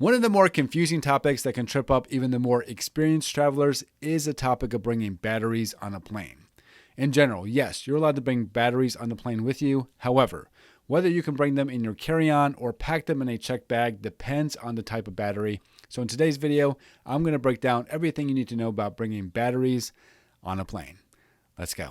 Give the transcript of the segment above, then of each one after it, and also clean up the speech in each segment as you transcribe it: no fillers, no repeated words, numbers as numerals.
One of the more confusing topics that can trip up even the more experienced travelers is the topic of bringing batteries on a plane. In general, yes, you're allowed to bring batteries on the plane with you. However, whether you can bring them in your carry-on or pack them in a checked bag depends on the type of battery. So in today's video, I'm going to break down everything you need to know about bringing batteries on a plane. Let's go.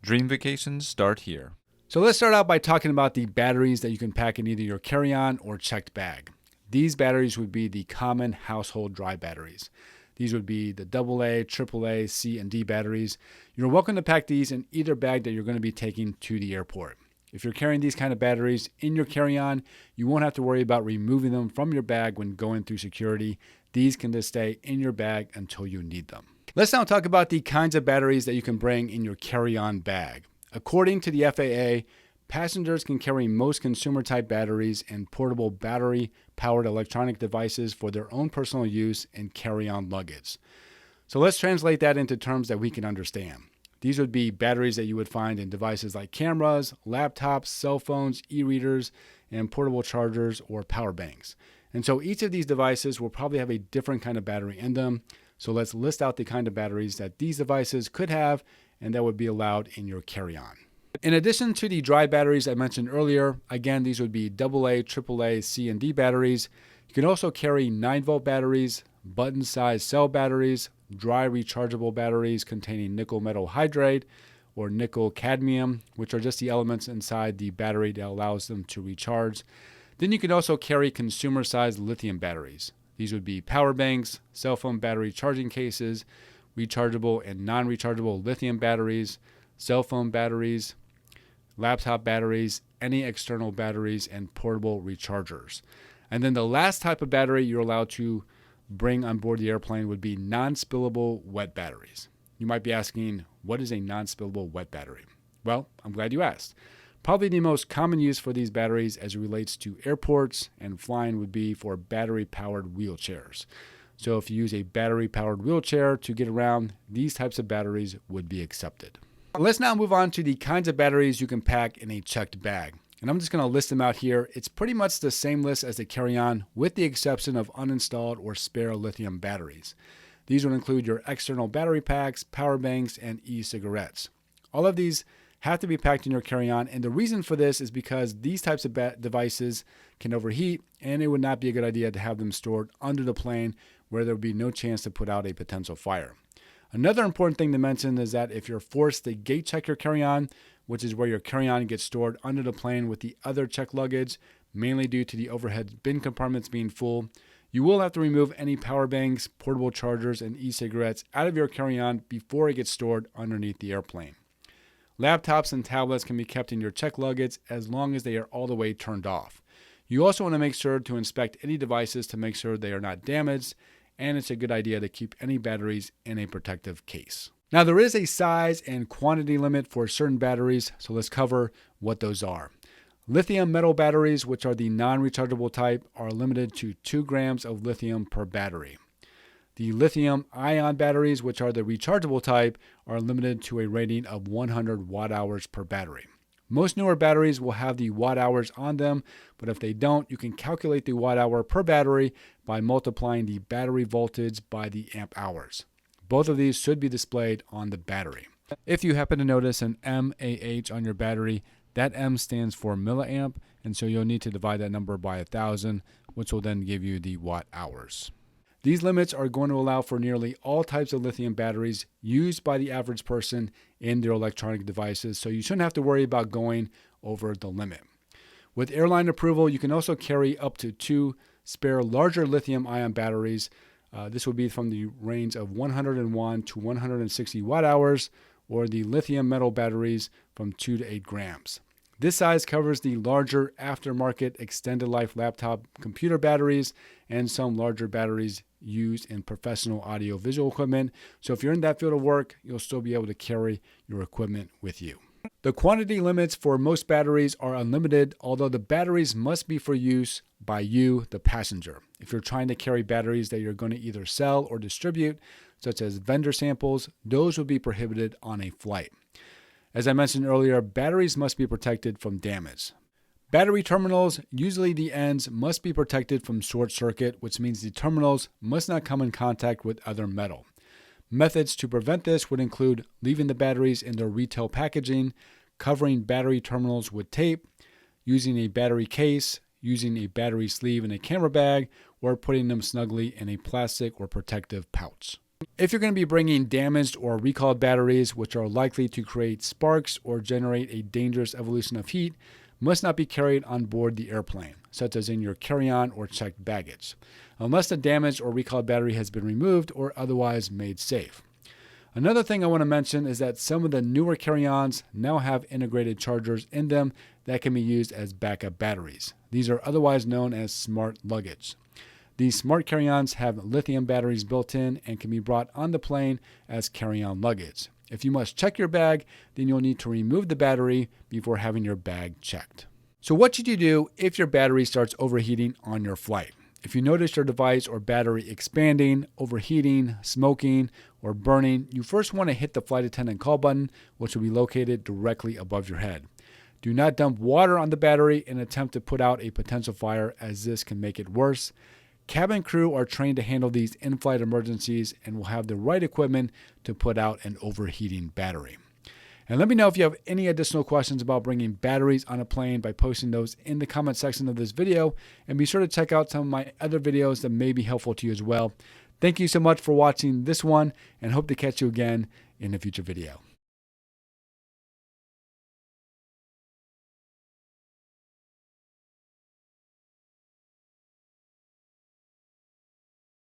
Dream vacations start here. So let's start out by talking about the batteries that you can pack in either your carry-on or checked bag. These batteries would be the common household dry batteries. These would be the AA, AAA, C, and D batteries. You're welcome to pack these in either bag that you're going to be taking to the airport. If you're carrying these kind of batteries in your carry-on, you won't have to worry about removing them from your bag when going through security. These can just stay in your bag until you need them. Let's now talk about the kinds of batteries that you can bring in your carry-on bag. According to the FAA, passengers can carry most consumer-type batteries and portable battery-powered electronic devices for their own personal use and carry-on luggage. So let's translate that into terms that we can understand. These would be batteries that you would find in devices like cameras, laptops, cell phones, e-readers, and portable chargers or power banks. And so each of these devices will probably have a different kind of battery in them. So let's list out the kind of batteries that these devices could have and that would be allowed in your carry-on. In addition to the dry batteries I mentioned earlier, again, these would be AA, AAA, C, and D batteries. You can also carry 9-volt batteries, button-sized cell batteries, dry rechargeable batteries containing nickel metal hydride or nickel cadmium, which are just the elements inside the battery that allows them to recharge. Then you can also carry consumer-sized lithium batteries. These would be power banks, cell phone battery charging cases, rechargeable and non-rechargeable lithium batteries, cell phone batteries, laptop batteries, any external batteries, and portable rechargers. And then the last type of battery you're allowed to bring on board the airplane would be non-spillable wet batteries. You might be asking, what is a non-spillable wet battery? Well, I'm glad you asked. Probably the most common use for these batteries as it relates to airports and flying would be for battery-powered wheelchairs. So if you use a battery-powered wheelchair to get around, these types of batteries would be accepted. Let's now move on to the kinds of batteries you can pack in a checked bag. And I'm just going to list them out here. It's pretty much the same list as the carry-on with the exception of uninstalled or spare lithium batteries. These would include your external battery packs, power banks, and e-cigarettes. All of these have to be packed in your carry-on, and the reason for this is because these types of devices can overheat, and it would not be a good idea to have them stored under the plane where there would be no chance to put out a potential fire. Another important thing to mention is that if you're forced to gate check your carry-on, which is where your carry-on gets stored under the plane with the other checked luggage, mainly due to the overhead bin compartments being full, you will have to remove any power banks, portable chargers, and e-cigarettes out of your carry-on before it gets stored underneath the airplane. Laptops and tablets can be kept in your checked luggage as long as they are all the way turned off. You also want to make sure to inspect any devices to make sure they are not damaged, and it's a good idea to keep any batteries in a protective case. Now, there is a size and quantity limit for certain batteries, so let's cover what those are. Lithium metal batteries, which are the non-rechargeable type, are limited to 2 grams of lithium per battery. The lithium-ion batteries, which are the rechargeable type, are limited to a rating of 100 watt-hours per battery. Most newer batteries will have the watt-hours on them, but if they don't, you can calculate the watt-hour per battery by multiplying the battery voltage by the amp-hours. Both of these should be displayed on the battery. If you happen to notice an mAh on your battery, that M stands for milliamp, and so you'll need to divide that number by 1,000, which will then give you the watt-hours. These limits are going to allow for nearly all types of lithium batteries used by the average person in their electronic devices, so you shouldn't have to worry about going over the limit. With airline approval, you can also carry up to 2 spare larger lithium-ion batteries. This would be from the range of 101 to 160 watt-hours, or the lithium metal batteries from 2 to 8 grams. This size covers the larger aftermarket extended life laptop computer batteries and some larger batteries used in professional audio-visual equipment. So if you're in that field of work, you'll still be able to carry your equipment with you. The quantity limits for most batteries are unlimited, although the batteries must be for use by you, the passenger. If you're trying to carry batteries that you're going to either sell or distribute, such as vendor samples, those would be prohibited on a flight. As I mentioned earlier, batteries must be protected from damage. Battery terminals, usually the ends, must be protected from short circuit, which means the terminals must not come in contact with other metal. Methods to prevent this would include leaving the batteries in their retail packaging, covering battery terminals with tape, using a battery case, using a battery sleeve in a camera bag, or putting them snugly in a plastic or protective pouch. If you're going to be bringing damaged or recalled batteries, which are likely to create sparks or generate a dangerous evolution of heat, must not be carried on board the airplane, such as in your carry-on or checked baggage, unless the damaged or recalled battery has been removed or otherwise made safe. Another thing I want to mention is that some of the newer carry-ons now have integrated chargers in them that can be used as backup batteries. These are otherwise known as smart luggage. These smart carry-ons have lithium batteries built in and can be brought on the plane as carry-on luggage. If you must check your bag, then you'll need to remove the battery before having your bag checked. So what should you do if your battery starts overheating on your flight? If you notice your device or battery expanding, overheating, smoking, or burning, you first want to hit the flight attendant call button, which will be located directly above your head. Do not dump water on the battery in an attempt to put out a potential fire, as this can make it worse. Cabin crew are trained to handle these in-flight emergencies and will have the right equipment to put out an overheating battery. And let me know if you have any additional questions about bringing batteries on a plane by posting those in the comment section of this video. And be sure to check out some of my other videos that may be helpful to you as well. Thank you so much for watching this one, and hope to catch you again in a future video.